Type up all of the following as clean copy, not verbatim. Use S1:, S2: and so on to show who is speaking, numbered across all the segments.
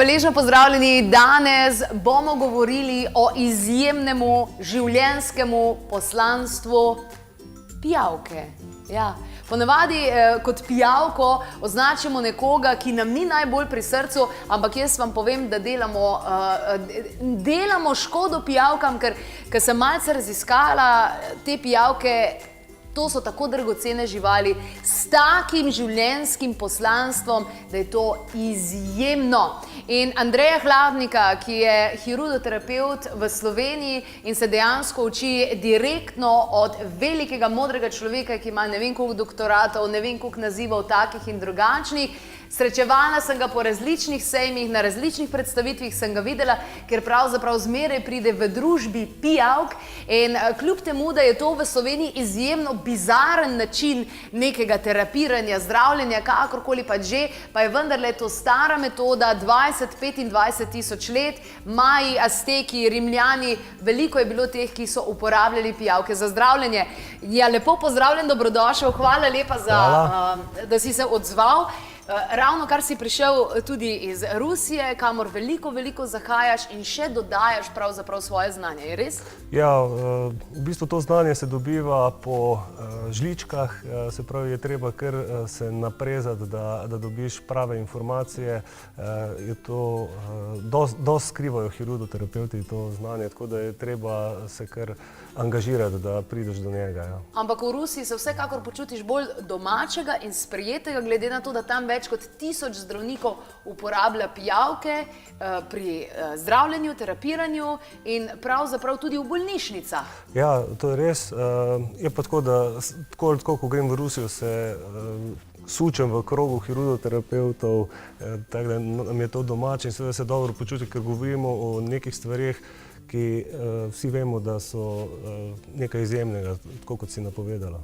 S1: Hvaležno pozdravljeni. Danes bomo govorili o izjemnemu življenjskemu poslanstvu pijavke. Ja. Ponavadi kot pijavko označimo nekoga, ki nam ni najbolj pri srcu, ampak jaz vam povem, da delamo škodo pijavkam, ker sem malce raziskala te pijavke. To so tako dragocene živali s takim življenjskim poslanstvom, da je to izjemno. In Andreja Hladnika, ki je hirudoterapevt v Sloveniji in se dejansko uči direktno od velikega modrega človeka, ki ima ne vem koliko doktoratov, ne vem koliko nazivov takih in drugačnih. Srečevala sem ga po različnih sejmih, na različnih predstavitvih sem ga videla, ker pravzaprav zmeraj pride v družbi pijavk in kljub temu, da je to v Sloveniji izjemno bizaren način nekega terapiranja, zdravljenja, kakorkoli pa že, pa je vendarle to stara metoda, 20-25 tisoč let, Maji, Azteki, Rimljani, veliko je bilo teh, ki so uporabljali pijavke za zdravljenje. Ja, lepo pozdravljen, dobrodošel, hvala lepa, da si se odzval. Ravno kar si prišel tudi iz Rusije, kamor veliko zahajaš in še dodajaš pravzaprav svoje znanje, je res?
S2: Ja, v bistvu to znanje se dobiva po žličkah, se pravi, je treba kar se naprezati, da dobiš prave informacije. Je to, dosti skrivajo hirudoterapevti to znanje, tako da je treba se kar angažirati, da prideš do njega.
S1: Ampak v Rusiji se vsekakor počutiš bolj domačega in sprejetega, glede na to, da tam več kot 1000 zdravnikov uporablja pijavke pri zdravljenju, terapiranju in pravzaprav tudi v bolnišnicah.
S2: Ja, to je res. Je pa tako, da tako, ko grem v Rusijo, se sučem v krogu hirudoterapevtov, tako da nam je to domače in seveda se dobro počuti, ker govorimo o nekih stvareh, ki vsi vemo, da so nekaj izjemnega, tako kot si napovedala.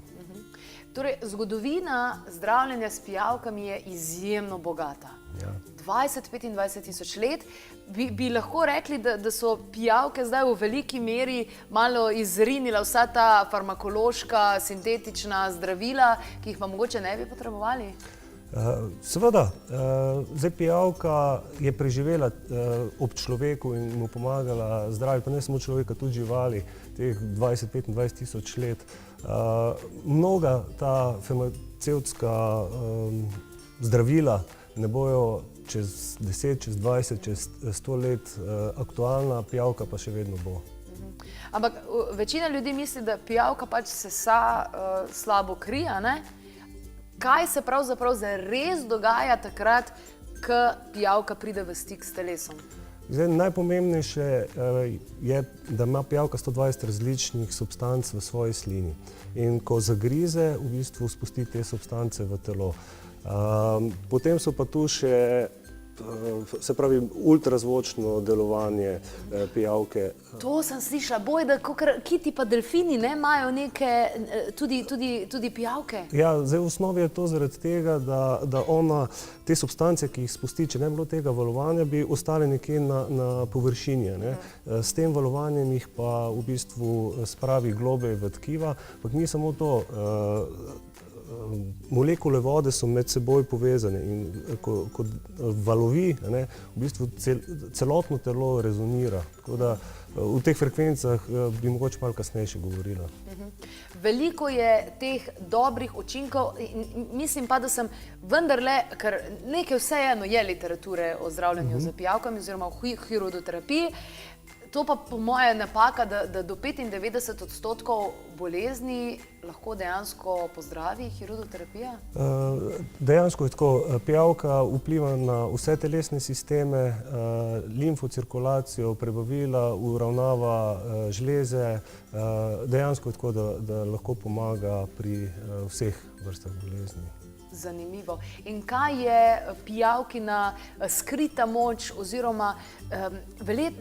S1: Torej, zgodovina zdravljenja s pijavkami je izjemno bogata. 20-25 tisoč let. Bi lahko rekli, da so pijavke zdaj v veliki meri malo izrinila vsa ta farmakološka, sintetična zdravila, ki jih pa mogoče ne bi potrebovali?
S2: Seveda. Zdaj pijavka je preživela ob človeku in mu pomagala zdraviti, pa ne samo človeka, tudi živali, teh 20-25 tisoč let. Mnoga ta farmacevtska zdravila ne bojo čez 10, čez 20, čez 100 let aktualna, pijavka pa še vedno bo.
S1: Ampak večina ljudi misli, da pijavka pač sesa slabo kri, a ne? Kaj se pravzaprav zares dogaja takrat, ko pijavka pride v stik s telesom?
S2: Zdaj, najpomembnejše je, da ima pijavka 120 različnih substanc v svoji slini. In ko zagrize, v bistvu spusti te substance v telo. Potem so pa tu še, se pravi, ultrazvočno delovanje pijavke.
S1: To sem slišala, bojda, kiti pa delfini imajo neke, tudi pijavke.
S2: Ja, zdaj v osnovi je to zaradi tega, da ona te substance, ki jih spusti, če ne bi bilo tega valovanja, bi ostale nekje na površini. S tem valovanjem jih pa v bistvu spravi globlje v tkiva, ampak ni samo to. Molekule vode so med seboj povezane in ko valovi, v bistvu celotno telo rezonira. Tako da v teh frekvencah bi mogoče malo kasneje še govorila.
S1: Veliko je teh dobrih učinkov in mislim pa, da sem vendarle, ker nekaj vseeno je literature o zdravljenju z pijavkami oziroma o hirudoterapiji, to pa po moje napaka, da do 95% bolezni lahko dejansko pozdravi hirudoterapija?
S2: Dejansko je tako. Pijavka vpliva na vse telesne sisteme, limfocirkulacijo, prebavila, uravnava žleze. Dejansko je tako, da lahko pomaga pri vseh vrstah bolezni.
S1: Zanimivo. In kaj je pijavkina skrita moč oziroma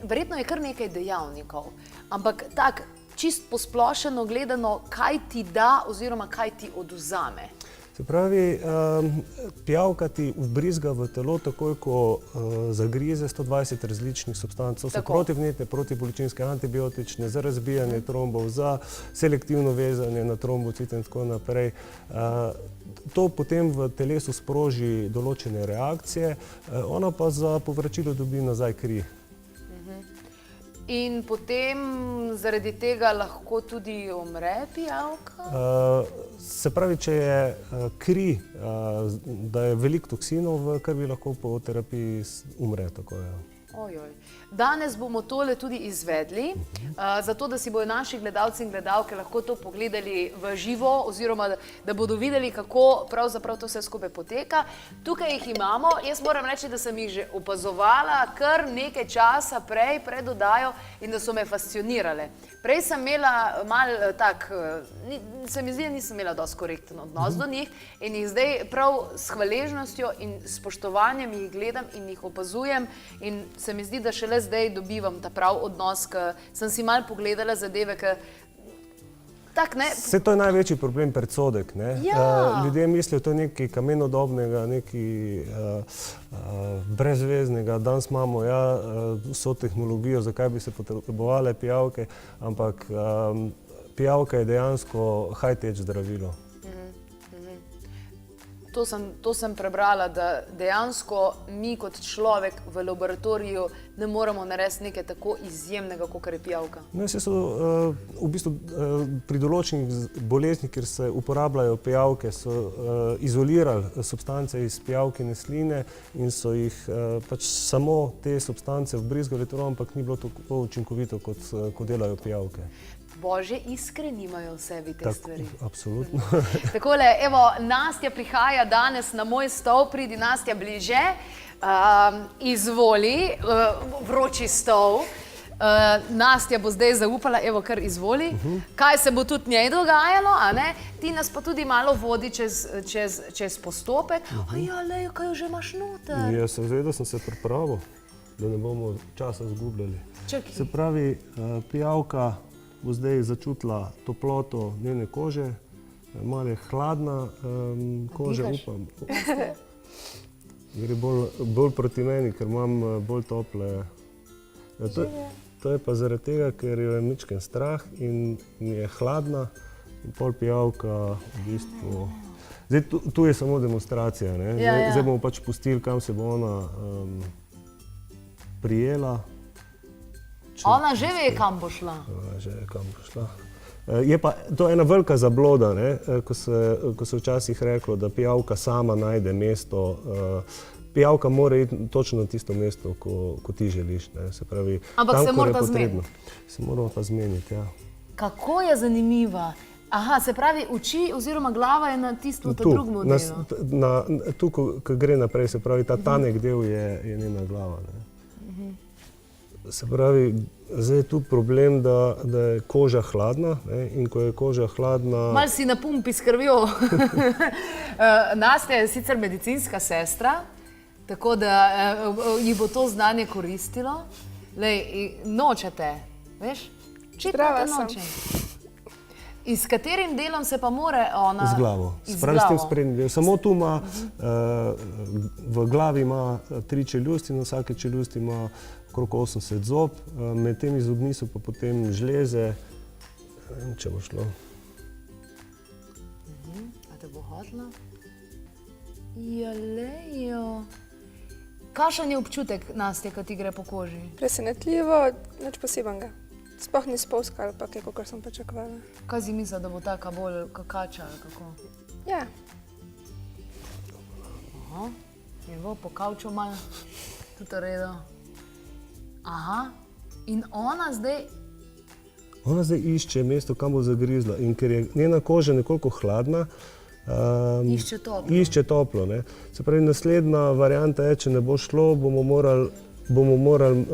S1: verjetno je kar nekaj dejavnikov, ampak tak čist posplošeno gledano, kaj ti da oziroma kaj ti odvzame?
S2: Se pravi, pijavka ti vbrizga v telo takoj, ko zagrize 120 različnih substanc. To so protivnetne, protibolečinske, antibiotične, za razbijanje trombov, za selektivno vezanje na trombocite in tako naprej. To potem v telesu sproži določene reakcije, ona pa za povračilo dobi nazaj kri.
S1: In potem zaradi tega lahko tudi umre pijavka?
S2: Se pravi, če je kri, da je veliko toksinov v krvi, lahko po terapiji umre tako.
S1: Ojoj. Danes bomo tole tudi izvedli, zato da si bodo naši gledalci in gledalke lahko to pogledali v živo, oziroma da bodo videli, kako pravzaprav to vse skupaj poteka. Tukaj jih imamo. Jaz moram reči, da sem jih že opazovala kar nekaj časa pred oddajo in da so me fascinirale. Prej sem imela malo tak, se mi zdi, da nisem imela dosti korekten odnos do njih in jih zdaj prav s hvaležnostjo in spoštovanjem jih gledam in jih opazujem in se mi zdi, da šele zdaj dobivam ta prav odnos, ker sem si malo pogledala zadeve, ker tak, ne.
S2: Vse to je največji problem predsodek, ne.
S1: Ja.
S2: Ljudje mislijo, to je nekaj kamenodobnega, nekaj brezveznega. Danes imamo vso tehnologijo, zakaj bi se potrebovale pijavke, ampak pijavka je dejansko high-tech zdravilo.
S1: To sem prebrala, da dejansko mi kot človek v laboratoriju ne moremo narediti nekaj tako izjemnega, kot je pijavka.
S2: V bistvu pri določenih boleznih, kjer se uporabljajo pijavke, so izolirali substance iz pijavkine sline in so jih pač samo te substance vbrizgali, ampak ni bilo tako učinkovito, kot delajo pijavke.
S1: Božje iskre nimajo v sebi te stvari.
S2: Absolutno.
S1: Takole, evo, Nastja prihaja danes na moj stol, pridi Nastja bliže, izvoli, vroči stol. Nastja bo zdaj zaupala, evo, kar izvoli. Kaj se bo tudi njej dogajalo, a ne? Ti nas pa tudi malo vodi čez postopek. Ja, lej, kaj jo že imaš noter?
S2: Ja, seveda sem se pripravil, da ne bomo časa izgubljali.
S1: Čakaj.
S2: Se pravi, pijavka bo zdaj začutila toploto njene kože, malo je hladna koža, upam. Gre bolj proti meni, ker imam bolj tople. To je pa zaradi tega, ker jo je mičken strah in mi je hladna in pol pijavka v bistvu. Zdaj, tu je samo demonstracija, ne? Zdaj bomo pač pustili, kam se bo ona prijela.
S1: Ona že ve, kam bo šla.
S2: Že ve, kam bo šla. Je pa to ena velika zabloda, ne? Ko se včasih reklo, da pijavka sama najde mesto. Pijavka mora iti točno na tisto mesto, ko ti želiš. Ne? Se pravi,
S1: ampak se mora pa zmeniti.
S2: Se moramo pa zmeniti, ja.
S1: Kako je zanimiva. Aha, se pravi, oči oziroma glava je na tisto drugem modelu.
S2: Tu, ko gre naprej, se pravi, ta tanek del je njena glava. Ne? Se pravi, zdaj je tu problem, da je koža hladna, ne? In ko je koža hladna...
S1: Mal si na pumpi s krvjo. Nastja je sicer medicinska sestra, tako da ji bo to znanje koristilo. Lej, nočete, veš?
S3: Zdrava sem.
S1: In s katerim delom se pa more ona...
S2: Z glavo. Spravi s tem sprednjim delom. Samo tu ima, v glavi ima 3 čeljusti, na vsake čeljusti ima okrog 80 zob, med temi zobmi so pa potem žleze, ne vem, če bo šlo.
S1: A te bo hotla? Jalejo. Kakšen je občutek, Nastja, ko ti gre po koži?
S3: Presenetljivo, nič posebenega. Sploh ni spolska ali pa kaj, kakor sem pričakovala.
S1: Kaj si mislila, da bo taka bolj kakača ali kako?
S3: Ja.
S1: Aha, evo, po kavču malo, tudi redo. Aha, in ona zdaj...
S2: Ona zdaj išče mesto, kam bo zagrizla, in ker je njena koža nekoliko hladna, išče toplo. Ne? Se pravi, naslednja varianta je, če ne bo šlo, bomo morali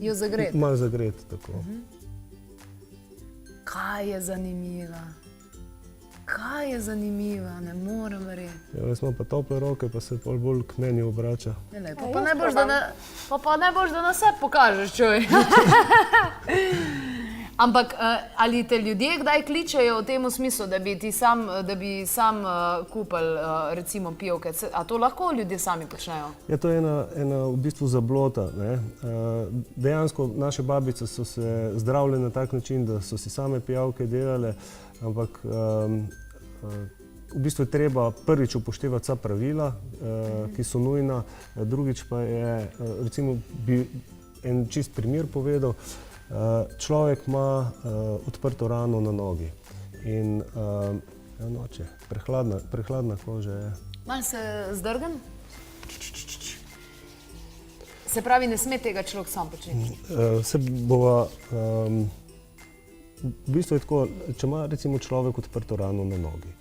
S1: jo zagreti.
S2: Malo zagreti, tako.
S1: Kaj je zanimiva? Kaj je zanimiva? Ne morem verjeti.
S2: Ja, jaz imam pa tople roke, pa se bolj k meni obrača.
S1: Pa ne boš, da nas vse pokažeš, čuj. Ampak ali te ljudje kdaj kličejo v tem smislu, da bi sam kupil recimo pijavke? A to lahko ljudje sami počnejo?
S2: Ja, to je ena v bistvu zablota, ne. Dejansko naše babice so se zdravile na tak način, da so si same pijavke delale, ampak v bistvu je treba prvič upoštevati vsa pravila, ki so nujna, drugič pa je, recimo bi en čist primer povedal, človek ima odprto rano na nogi in noče, prehladna koža je.
S1: Malo se zdrgam? Se pravi, ne sme tega človek sam početi?
S2: Se bova, v bistvu je tako, če ima recimo človek odprto rano na nogi.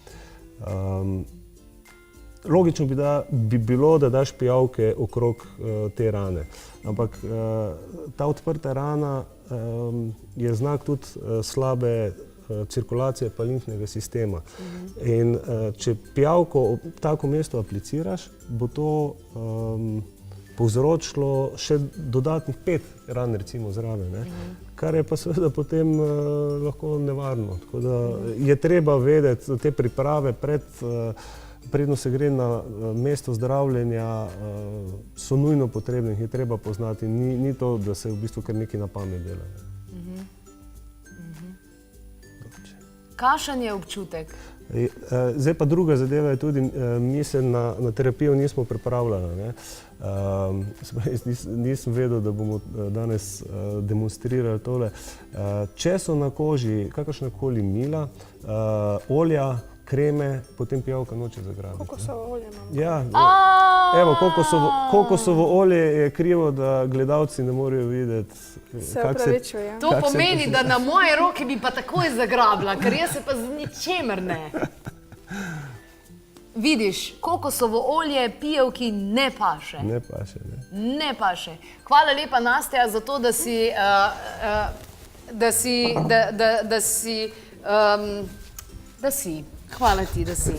S2: Logično bi bilo, da daš pijavke okrog te rane, ampak ta odprta rana je znak tudi slabe cirkulacije pa limfnega sistema. In če pijavko v tako mesto apliciraš, bo to povzročilo še dodatnih 5 ran recimo zraven, ne? Kar je pa seveda potem lahko nevarno. Tako da je treba vedeti te priprave predno se gre na mesto zdravljenja, so nujno potrebne, jih je treba poznati. Ni to, da se v bistvu kar nekaj na pamet dela.
S1: Kakšen je občutek?
S2: Zdaj pa druga zadeva je tudi, mi se na terapijo nismo pripravljali. Nisem vedel, da bomo danes demonstrirali tole. Če so na koži kakršnakoli mila, olja, kreme, potem pijavka noče zagrabiti.
S3: Kokosovo olje imamo.
S2: Ja, evo, kokosovo olje je krivo, da gledalci ne morejo videti.
S3: Se opravičujem.
S1: To pomeni, da na moje roke bi pa takoj zagrabila, ker jaz se pa z ničemer ne. Vidiš, kokosovo olje pijavki ne paše.
S2: Ne paše, ne.
S1: Ne paše. Hvala lepa, Nastja, za to, da si. Hvala ti, da si.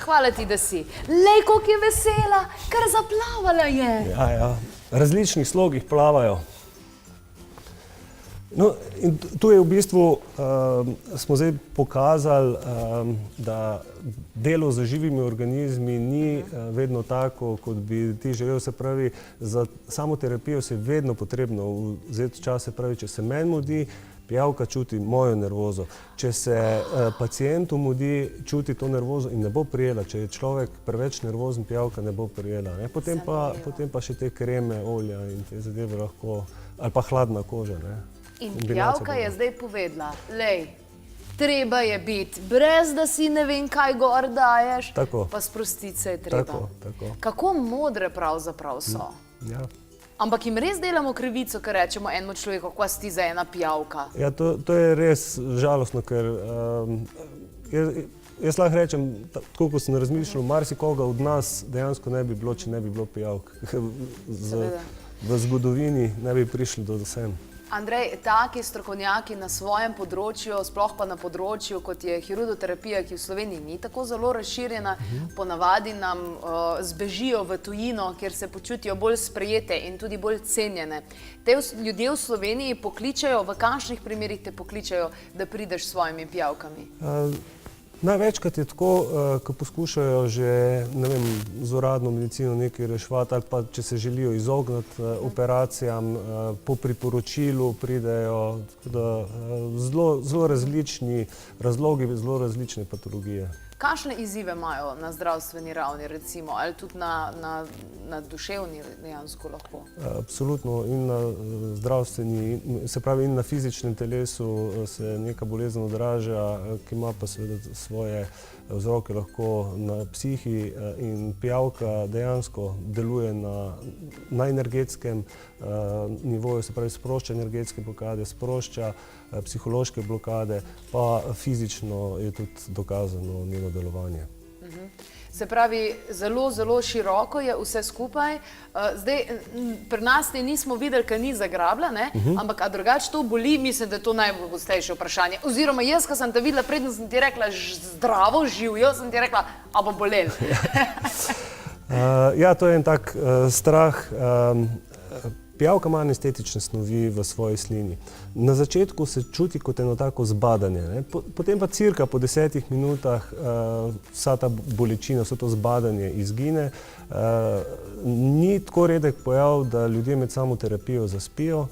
S1: Hvala ti, da si. Lej, koliko je vesela, kar zaplavala je.
S2: Ja, različnih slogih plavajo. No, in tu je v bistvu, smo zdaj pokazali, da delo z živimi organizmi ni vedno tako, kot bi ti želel. Se pravi, za samo terapijo se je vedno potrebno vzeti čas, se pravi, če se meni mudi, pijavka čuti mojo nervozo. Če se pacientu mudi, čuti to nervozo in ne bo prijela. Če je človek preveč nervozen, pijavka ne bo prijela. Potem pa še te kreme, olja in te zadeve lahko, ali pa hladna koža.
S1: In pijavka je zdaj povedala, lej, treba je biti, brez da si ne vem kaj gor daješ, pa sprostiti se je treba. Kako modre pravzaprav so.
S2: Ja.
S1: Ampak jim res delamo krivico, ker rečemo enemu človeku, kako si ti za ena pijavka.
S2: Ja, to je res žalostno, ker jaz lahko rečem, tako kot sem razmišljal, marsikoga od nas dejansko ne bi bilo, če ne bi bilo pijavk. V zgodovini ne bi prišli do sem.
S1: Andrej, taki strokovnjaki na svojem področju, sploh pa na področju, kot je hirudoterapija, ki v Sloveniji ni tako zelo razširjena, ponavadi nam zbežijo v tujino, kjer se počutijo bolj sprejete in tudi bolj cenjene. Te ljudje v Sloveniji pokličajo, v kakšnih primerih te pokličajo, da prideš s svojimi pijavkami?
S2: Največkrat je tako, ko poskušajo že, ne vem, z uradno medicino nekaj reševati, ali pa če se želijo izogniti operacijam, po priporočilu pridejo, zelo različni razlogi, zelo različne patologije.
S1: Kakšne izzive imajo na zdravstveni ravni, recimo, ali tudi na duševni dejansko lahko?
S2: Absolutno, in na zdravstveni, se pravi in na fizičnem telesu se neka bolezen odraža, ki ima pa seveda svoje vzroke lahko na psihi, in pijavka dejansko deluje na energetskem nivoju, se pravi sprošča energetske blokade, sprošča psihološke blokade, pa fizično je tudi dokazano njeno delovanje.
S1: Se pravi, zelo, zelo široko je vse skupaj. Zdaj, pri nas nismo videli, ker ni zagrabla, ampak a drugače to boli, mislim, da je to najpogostejše vprašanje. Oziroma jaz, ko sem te videla, predno sem ti rekla zdravo, živijo, sem ti rekla, a bo bolel.
S2: Ja, to je en tak strah. Pijavka ima anestetične snovi v svoji slini. Na začetku se čuti kot eno tako zbadanje, ne? Potem pa cirka po 10 minutah vsa ta bolečina, vse to zbadanje izgine. Ni tako redek pojav, da ljudje med samo terapijo zaspijo.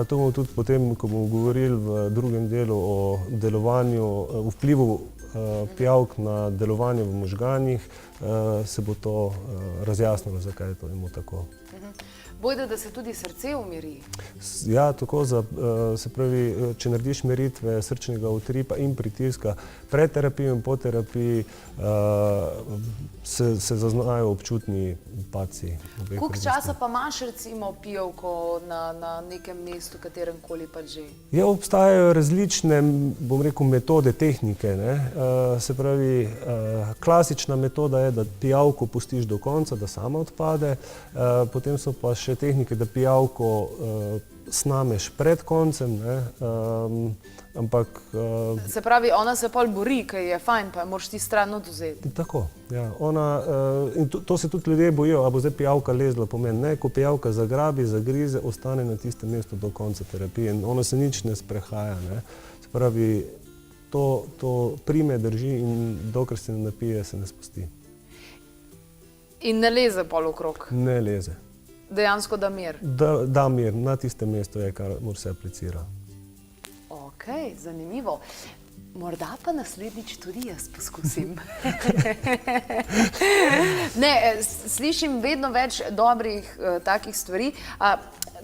S2: To bomo tudi potem, ko bomo govorili v drugem delu o delovanju, vplivu pijavk na delovanje v možganih, se bo to razjasnilo, zakaj je to tako.
S1: Bojda, da se tudi srce umiri.
S2: Ja, tako, se pravi, če narediš meritve srčnega utripa in pritiska pred terapijo in po terapiji, se zaznajo občutni padci.
S1: Koliko časa pa imaš recimo pijavko na nekem mestu, kateremkoli pa že?
S2: Ja, obstajajo različne, bom rekel, metode, tehnike, ne. Se pravi, klasična metoda je, da pijavko pustiš do konca, da sama odpade, potem so pa še tehnike, da pijavko snameš pred koncem, ne, ampak...
S1: Se pravi, ona se pol bori, ker je fajn, pa moraš ti stran odvzeti.
S2: Tako, ja. In to se tudi ljudje bojijo, a bo zdaj pijavka lezla po meni. Ne, ko pijavka zagrabi, zagrize, ostane na tistem mestu do konca terapije in ona se nič ne sprehaja, ne. Se pravi, to prime, drži in dokler se ne napije, se ne spusti.
S1: In ne leze pol okrog?
S2: Ne leze.
S1: Dejansko da mir?
S2: Da mir, na tistem mestu je, kar mora se aplicira.
S1: Ok, zanimivo. Morda pa naslednjič tudi jaz poskusim. Ne, slišim vedno več dobrih takih stvari.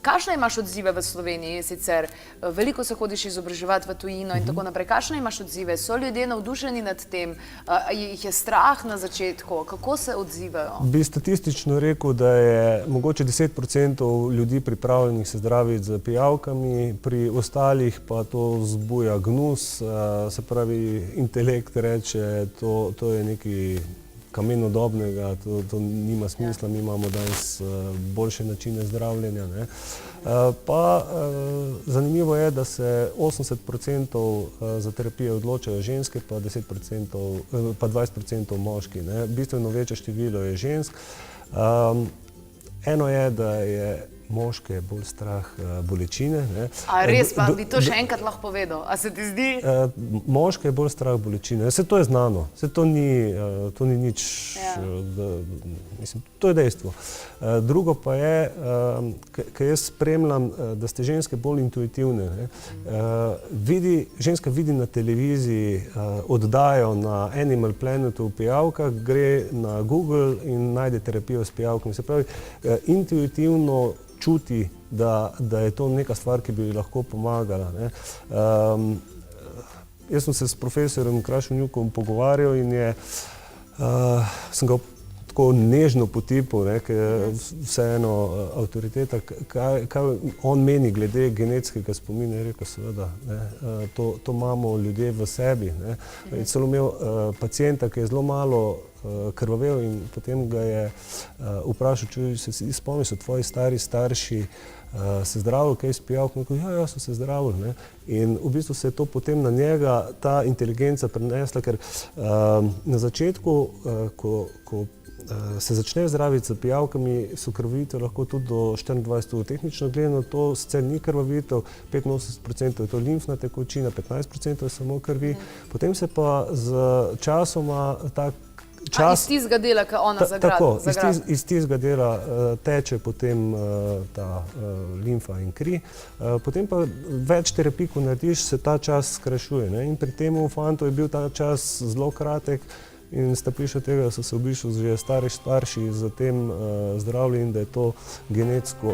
S1: Kakšne imaš odzive v Sloveniji sicer? Veliko se hodiš izobraževati v tujino in tako naprej. Kakšne imaš odzive? So ljudje navdušeni nad tem? Jih je strah na začetku? Kako se odzivajo?
S2: Bi statistično rekel, da je mogoče 10% ljudi pripravljenih se zdraviti z pijavkami, pri ostalih pa to vzbuja gnus, se pravi, intelekt reče, to je nekaj kamenodobnega, to nima smisla, mi imamo danes boljše načine zdravljenja, ne. Pa zanimivo je, da se 80% za terapijo odločajo ženske, pa 20% moški, ne. Bistveno večje število je žensk. Eno je, da je moške bolj strah bolečine, ne.
S1: A res pa, bi to še enkrat lahko povedal? A se ti zdi?
S2: Moške je bolj strah bolečine. Vse to je znano, vse to ni nič, mislim, to je dejstvo. Drugo pa je, ker jaz spremljam, da ste ženske bolj intuitivne, ne. Ženska vidi na televiziji oddajo na Animal Planetu v pijavkah, gre na Google in najde terapijo s pijavkami. Se pravi, intuitivno čuti, da je to neka stvar, ki bi lahko pomagala, ne. Jaz sem se s profesorjem Krašenjukom pogovarjal in sem ga tako nežno potipal, ne, ker je vseeno avtoriteta, kaj on meni glede genetskega spomina, je rekel, seveda, ne, to imamo ljudje v sebi, ne. Celo imel pacienta, ki je zelo malo krvavel in potem ga je vprašal, če se spomniš, so tvoji stari starši se zdravili, kaj s pijavko? Ja, so se zdravili, ne. In v bistvu se je to potem na njega, ta inteligenca prenesla, ker na začetku, ko se začne zdraviti z pijavkami, so krvavitev lahko tudi do 24 ur. Tehnično gledano to sicer ni krvavitev, 85% je to limfna tekočina, 15% je samo krvi, potem se pa z časoma ta čas...
S1: Iz tistega dela, ki ona zagrabi?
S2: Tako, iz tistega dela teče potem ta limfa in kri, potem pa več terapij, ko narediš, se ta čas skrajšuje, ne. In pri tem fantu je bil ta čas zelo kratek, in sta prišla tega, so se v bistvu že starši z tem zdravili in da je to genetsko,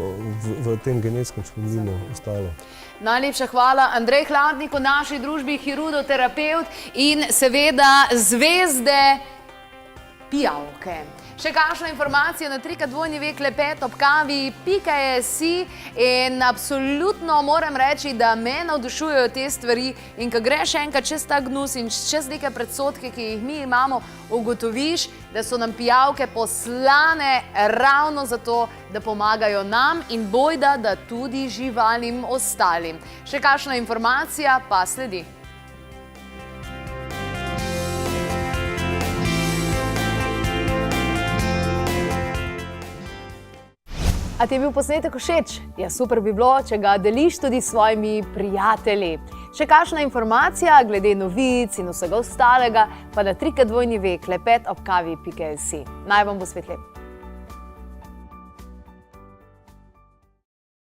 S2: v tem genetskem spominu ostalo.
S1: Najlepša hvala. Andrej Hladnik v naši družbi, hirudoterapevt in seveda zvezde pijavke. Še kakšno informacijo na www.klepet.si in absolutno moram reči, da me navdušujejo te stvari in ko greš enkrat čez ta gnus in čez neke predsodke, ki jih mi imamo, ugotoviš, da so nam pijavke poslane ravno zato, da pomagajo nam in bojda, da tudi živalim ostalim. Še kakšna informacija pa sledi. A ti je bil posnetek všeč? Ja, super bi bilo, če ga deliš tudi s svojimi prijatelji. Še kakšna informacija glede novic in vsega ostalega, pa na www.klepetobkavi.si. Naj vam bo svetlepo.